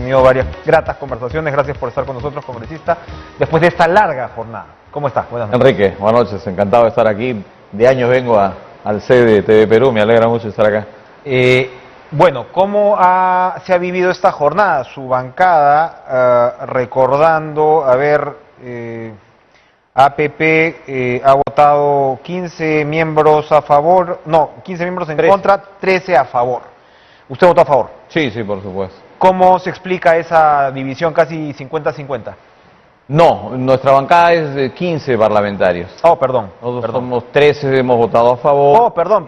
tenido varias gratas conversaciones. Gracias por estar con nosotros, congresista, después de esta larga jornada. ¿Cómo está? Buenas noches. Enrique, buenas noches, encantado de estar aquí. De años vengo al sede de TV Perú, me alegra mucho estar acá. Bueno, ¿cómo se ha vivido esta jornada? Su bancada, recordando, APP ha votado 15 miembros a favor, no, 15 miembros en contra, 13 a favor. ¿Usted votó a favor? Sí, por supuesto. ¿Cómo se explica esa división casi 50-50? No, nuestra bancada es de 15 parlamentarios. Oh, perdón. Nosotros somos 13, hemos votado a favor. Oh, perdón.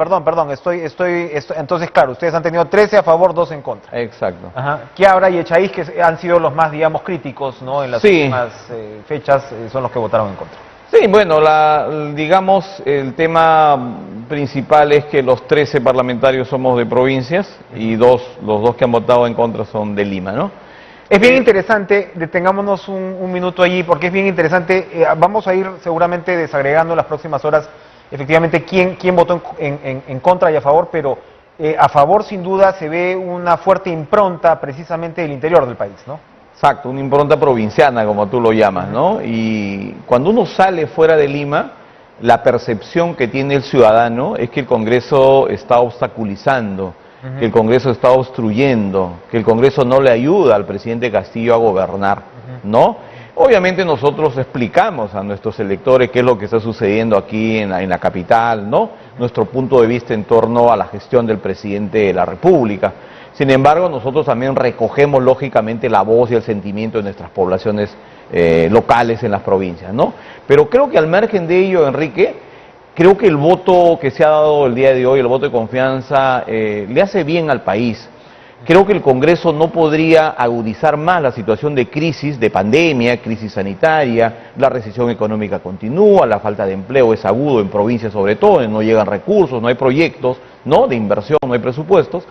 Entonces, claro, ustedes han tenido 13 a favor, 2 en contra. Exacto. Ajá. Quiabra y Echaíz, que han sido los más, digamos, críticos, ¿no? En las últimas fechas, son los que votaron en contra. Sí, bueno, digamos, el tema principal es que los 13 parlamentarios somos de provincias y los dos que han votado en contra son de Lima, ¿no? Es bien interesante, detengámonos un minuto allí, porque es bien interesante, vamos a ir seguramente desagregando en las próximas horas, efectivamente, quién votó en contra y a favor, pero a favor sin duda se ve una fuerte impronta precisamente del interior del país, ¿no? Exacto, una impronta provinciana, como tú lo llamas, ¿no? Y cuando uno sale fuera de Lima, la percepción que tiene el ciudadano es que el Congreso está obstaculizando, que el Congreso está obstruyendo, que el Congreso no le ayuda al presidente Castillo a gobernar, ¿no? Obviamente nosotros explicamos a nuestros electores qué es lo que está sucediendo aquí en la capital, ¿no? Nuestro punto de vista en torno a la gestión del presidente de la República. Sin embargo, nosotros también recogemos lógicamente la voz y el sentimiento de nuestras poblaciones locales en las provincias, ¿no? Pero creo que al margen de ello, Enrique, creo que el voto que se ha dado el día de hoy, el voto de confianza, le hace bien al país. Creo que el Congreso no podría agudizar más la situación de crisis, de pandemia, crisis sanitaria, la recesión económica continúa, la falta de empleo es agudo en provincias sobre todo, no llegan recursos, no hay proyectos, ¿no?, de inversión, no hay presupuestos,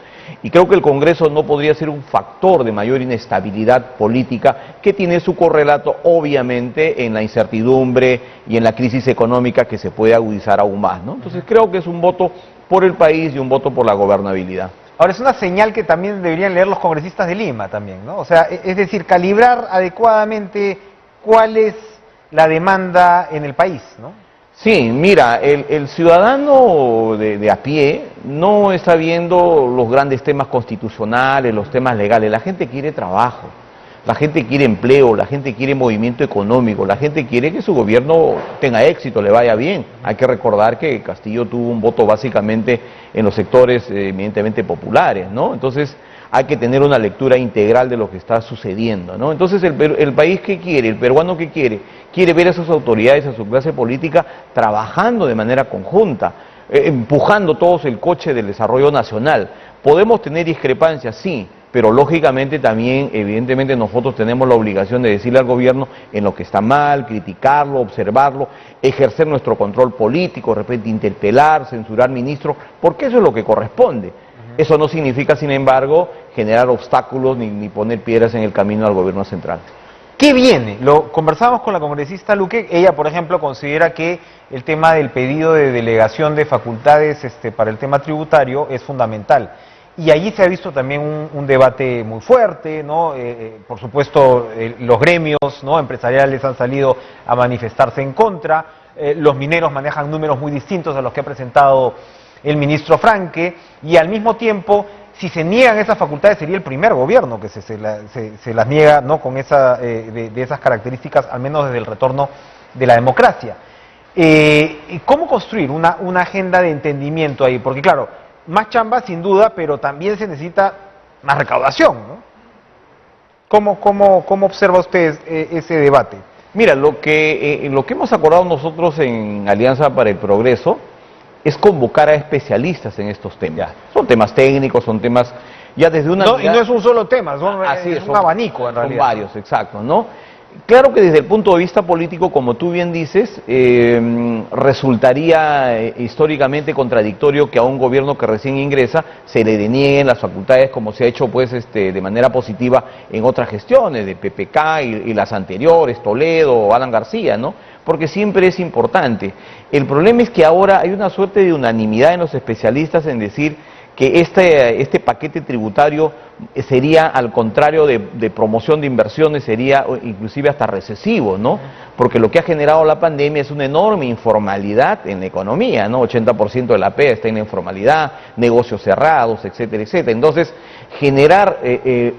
y creo que el Congreso no podría ser un factor de mayor inestabilidad política que tiene su correlato obviamente en la incertidumbre y en la crisis económica que se puede agudizar aún más, ¿no? Entonces creo que es un voto por el país y un voto por la gobernabilidad. Ahora, es una señal que también deberían leer los congresistas de Lima también, ¿no? O sea, es decir, calibrar adecuadamente cuál es la demanda en el país, ¿no? Sí, mira, el ciudadano de a pie no está viendo los grandes temas constitucionales, los temas legales. La gente quiere trabajo, la gente quiere empleo, la gente quiere movimiento económico, la gente quiere que su gobierno tenga éxito, le vaya bien. Hay que recordar que Castillo tuvo un voto básicamente en los sectores eminentemente populares, ¿no? Entonces hay que tener una lectura integral de lo que está sucediendo, ¿no? Entonces el país que quiere, el peruano que quiere ver a sus autoridades, a su clase política trabajando de manera conjunta, empujando todos el coche del desarrollo nacional. Podemos tener discrepancias, sí, pero lógicamente también, evidentemente, nosotros tenemos la obligación de decirle al gobierno en lo que está mal, criticarlo, observarlo, ejercer nuestro control político, de repente interpelar, censurar ministros, porque eso es lo que corresponde. Eso no significa, sin embargo, generar obstáculos ni poner piedras en el camino al gobierno central. ¿Qué viene? Lo conversamos con la congresista Luque. Ella, por ejemplo, considera que el tema del pedido de delegación de facultades para el tema tributario es fundamental. Y allí se ha visto también un debate muy fuerte, ¿no? Por supuesto, los gremios, ¿no?, empresariales han salido a manifestarse en contra. Los mineros manejan números muy distintos a los que ha presentado el ministro Franque, y al mismo tiempo, si se niegan esas facultades, sería el primer gobierno que se las niega, ¿no?, con de esas características, al menos desde el retorno de la democracia. ¿Cómo construir una agenda de entendimiento ahí? Porque claro, más chamba sin duda, pero también se necesita más recaudación, ¿no? ¿Cómo observa usted ese debate? Mira, lo que hemos acordado nosotros en Alianza para el Progreso es convocar a especialistas en estos temas. Son temas técnicos, son temas ya desde una... No, y no es un solo tema, es un abanico en realidad. Son varios, exacto, ¿no? Claro que desde el punto de vista político, como tú bien dices, resultaría históricamente contradictorio que a un gobierno que recién ingresa se le denieguen las facultades, como se ha hecho pues de manera positiva en otras gestiones, de PPK y las anteriores, Toledo, Alan García, ¿no? Porque siempre es importante. El problema es que ahora hay una suerte de unanimidad en los especialistas en decir que este paquete tributario sería, al contrario de promoción de inversiones, sería inclusive hasta recesivo, ¿no? Porque lo que ha generado la pandemia es una enorme informalidad en la economía, ¿no? 80% de la PEA está en la informalidad, negocios cerrados, etcétera, etcétera. Entonces, generar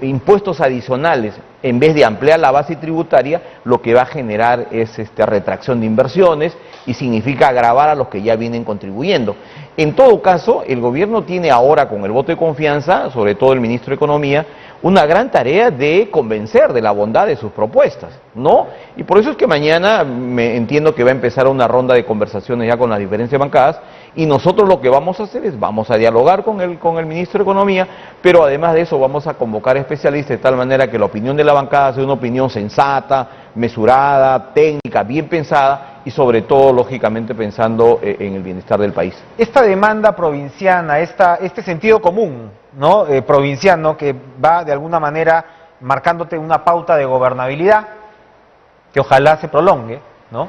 impuestos adicionales en vez de ampliar la base tributaria, lo que va a generar es retracción de inversiones y significa agravar a los que ya vienen contribuyendo. En todo caso, el gobierno tiene ahora, con el voto de confianza, sobre todo el ministro de Economía, una gran tarea de convencer de la bondad de sus propuestas, ¿no? Y por eso es que mañana me entiendo que va a empezar una ronda de conversaciones ya con las diferentes bancadas, y nosotros lo que vamos a hacer es, vamos a dialogar con el ministro de Economía, pero además de eso vamos a convocar especialistas de tal manera que la opinión de la bancada sea una opinión sensata, mesurada, técnica, bien pensada y sobre todo, lógicamente, pensando en el bienestar del país. Esta demanda provinciana, este sentido común, ¿no? Provinciano, que va de alguna manera marcándote una pauta de gobernabilidad, que ojalá se prolongue, ¿no?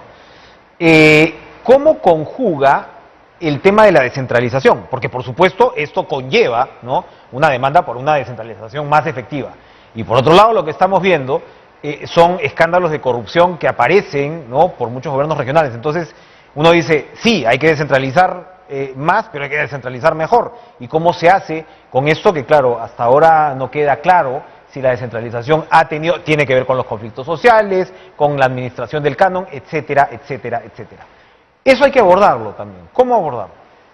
¿Cómo conjuga el tema de la descentralización? Porque por supuesto esto conlleva, ¿no?, una demanda por una descentralización más efectiva. Y por otro lado lo que estamos viendo son escándalos de corrupción que aparecen, ¿no?, por muchos gobiernos regionales. Entonces uno dice, sí, hay que descentralizar más, pero hay que descentralizar mejor. ¿Y cómo se hace con esto que, claro, hasta ahora no queda claro si la descentralización tiene que ver con los conflictos sociales, con la administración del canon, etcétera, etcétera, etcétera? Eso hay que abordarlo también. ¿Cómo abordarlo?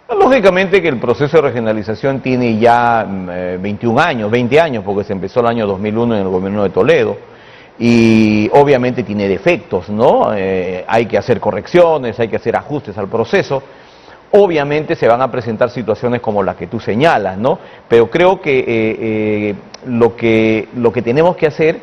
Lógicamente que el proceso de regionalización tiene ya 21 años, 20 años, porque se empezó el año 2001 en el gobierno de Toledo, y obviamente tiene defectos, ¿no? Hay que hacer correcciones, hay que hacer ajustes al proceso. Obviamente se van a presentar situaciones como las que tú señalas, ¿no? Pero creo que lo que tenemos que hacer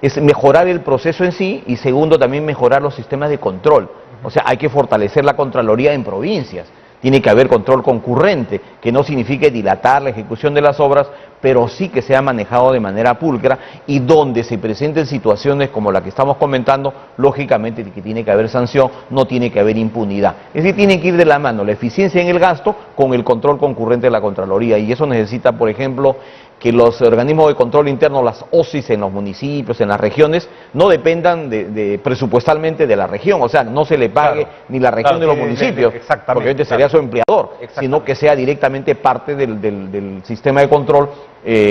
es mejorar el proceso en sí y segundo también mejorar los sistemas de control. O sea, hay que fortalecer la Contraloría en provincias. Tiene que haber control concurrente, que no signifique dilatar la ejecución de las obras, pero sí que sea manejado de manera pulcra y donde se presenten situaciones como la que estamos comentando, lógicamente que tiene que haber sanción, no tiene que haber impunidad. Es decir, tiene que ir de la mano la eficiencia en el gasto con el control concurrente de la Contraloría, y eso necesita, por ejemplo, que los organismos de control interno, las OSIs en los municipios, en las regiones, no dependan presupuestalmente de la región, o sea, no se le pague ni la región ni los municipios, porque obviamente sería su empleador, sino que sea directamente parte del sistema de control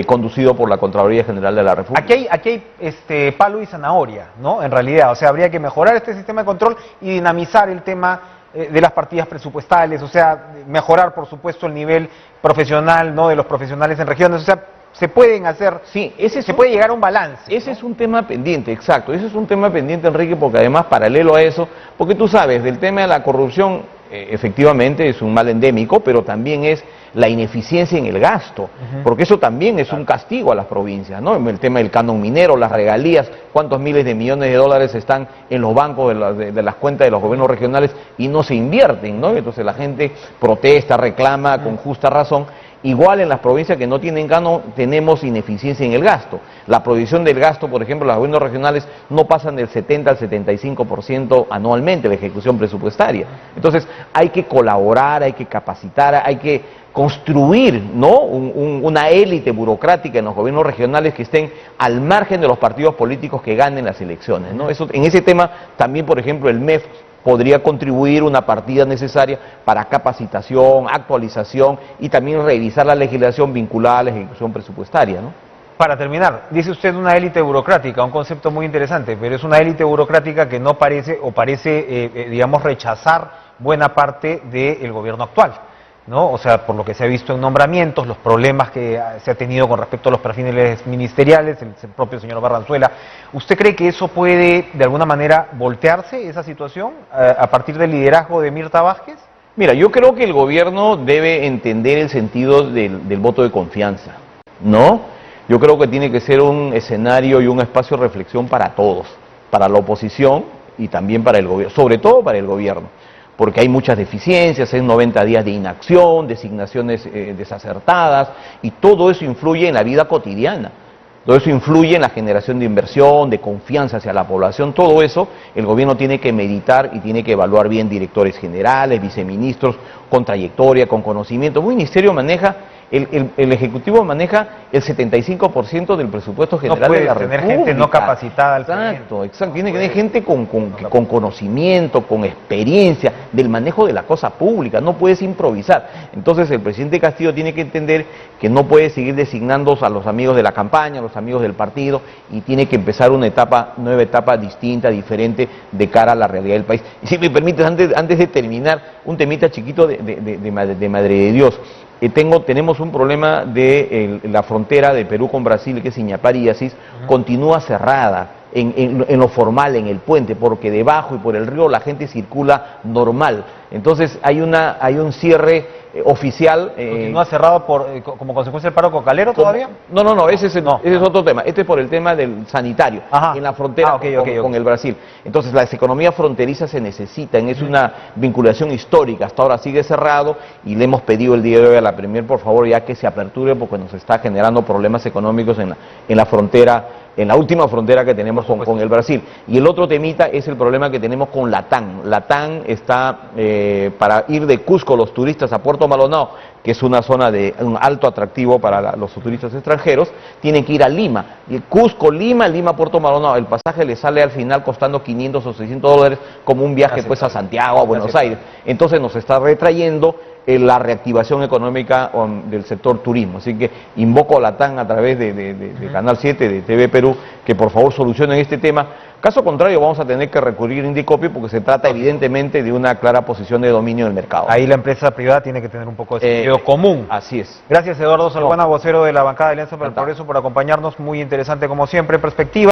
conducido por la Contraloría General de la República. Aquí hay palo y zanahoria, ¿no? En realidad, o sea, habría que mejorar este sistema de control y dinamizar el tema de las partidas presupuestales, o sea, mejorar, por supuesto, el nivel profesional, ¿no?, de los profesionales en regiones, o sea, se pueden hacer, sí, se puede llegar a un balance. Ese, ¿no?, es un tema pendiente, exacto, ese es un tema pendiente, Enrique, porque además paralelo a eso, porque tú sabes, del tema de la corrupción, efectivamente es un mal endémico, pero también es la ineficiencia en el gasto, porque eso también es un castigo a las provincias, ¿no? El tema del canon minero, las regalías, cuántos miles de millones de dólares están en los bancos de las cuentas de los gobiernos regionales y no se invierten, ¿no? Entonces la gente protesta, reclama con justa razón. Igual en las provincias que no tienen canon tenemos ineficiencia en el gasto. La provisión del gasto, por ejemplo, los gobiernos regionales no pasan del 70 al 75% anualmente de ejecución presupuestaria. Entonces hay que colaborar, hay que capacitar, hay que construir, ¿no?, una élite burocrática en los gobiernos regionales que estén al margen de los partidos políticos que ganen las elecciones, ¿no? Eso, en ese tema también, por ejemplo, el MEF podría contribuir una partida necesaria para capacitación, actualización y también revisar la legislación vinculada a la ejecución presupuestaria, ¿no? Para terminar, dice usted una élite burocrática, un concepto muy interesante, pero es una élite burocrática que no parece, o parece, digamos, rechazar buena parte del gobierno actual, ¿no? O sea, por lo que se ha visto en nombramientos, los problemas que se ha tenido con respecto a los perfiles ministeriales, el propio señor Barranzuela. ¿Usted cree que eso puede, de alguna manera, voltearse, esa situación, a partir del liderazgo de Mirta Vázquez? Mira, yo creo que el gobierno debe entender el sentido del voto de confianza, ¿no? Yo creo que tiene que ser un escenario y un espacio de reflexión para todos, para la oposición y también para el gobierno, sobre todo para el gobierno, porque hay muchas deficiencias, es 90 días de inacción, designaciones desacertadas, y todo eso influye en la vida cotidiana. Todo eso influye en la generación de inversión, de confianza hacia la población, todo eso el gobierno tiene que meditar y tiene que evaluar bien directores generales, viceministros, con trayectoria, con conocimiento. Un ministerio maneja El Ejecutivo maneja el 75% del presupuesto general de la tener República. gente no capacitada al Exacto, exacto. Tiene que tener gente con conocimiento, con experiencia del manejo de la cosa pública. No puedes improvisar. Entonces el presidente Castillo tiene que entender que no puede seguir designando a los amigos de la campaña, a los amigos del partido, y tiene que empezar una nueva etapa distinta, diferente, de cara a la realidad del país. Y si me permites, antes de terminar, un temita chiquito de Madre de Dios. Tenemos un problema de la frontera de Perú con Brasil, que es Iñapari y Asís, continúa cerrada en lo formal, en el puente, porque debajo y por el río la gente circula normal. Entonces hay un cierre oficial. ¿Continúa cerrado como consecuencia del paro cocalero todavía? No, ese es otro tema. Este es por el tema del sanitario, en la frontera con el Brasil. Entonces las economías fronterizas se necesitan, es una vinculación histórica. Hasta ahora sigue cerrado y le hemos pedido el día de hoy a la Premier, por favor, ya que se aperture, porque nos está generando problemas económicos en la frontera, en la última frontera que tenemos con el Brasil. Y el otro temita es el problema que tenemos con Latam. Latam está para ir de Cusco los turistas a Puerto Maldonado, que es una zona de un alto atractivo para los turistas extranjeros, tienen que ir a Lima. Y Cusco, Lima, Puerto Maldonado, el pasaje le sale al final costando 500 o 600 dólares, como un viaje pues a Santiago, a Buenos Aires. Entonces nos está retrayendo la reactivación económica del sector turismo. Así que invoco a Latam a través de Canal 7, de TV Perú, que por favor solucionen este tema. Caso contrario, vamos a tener que recurrir a Indicopio, porque se trata evidentemente de una clara posición de dominio del mercado. Ahí la empresa privada tiene que tener un poco de sentido común. Así es. Gracias, Eduardo Salguana, vocero de la bancada de Alianza para el Progreso, por acompañarnos. Muy interesante como siempre. Perspectiva.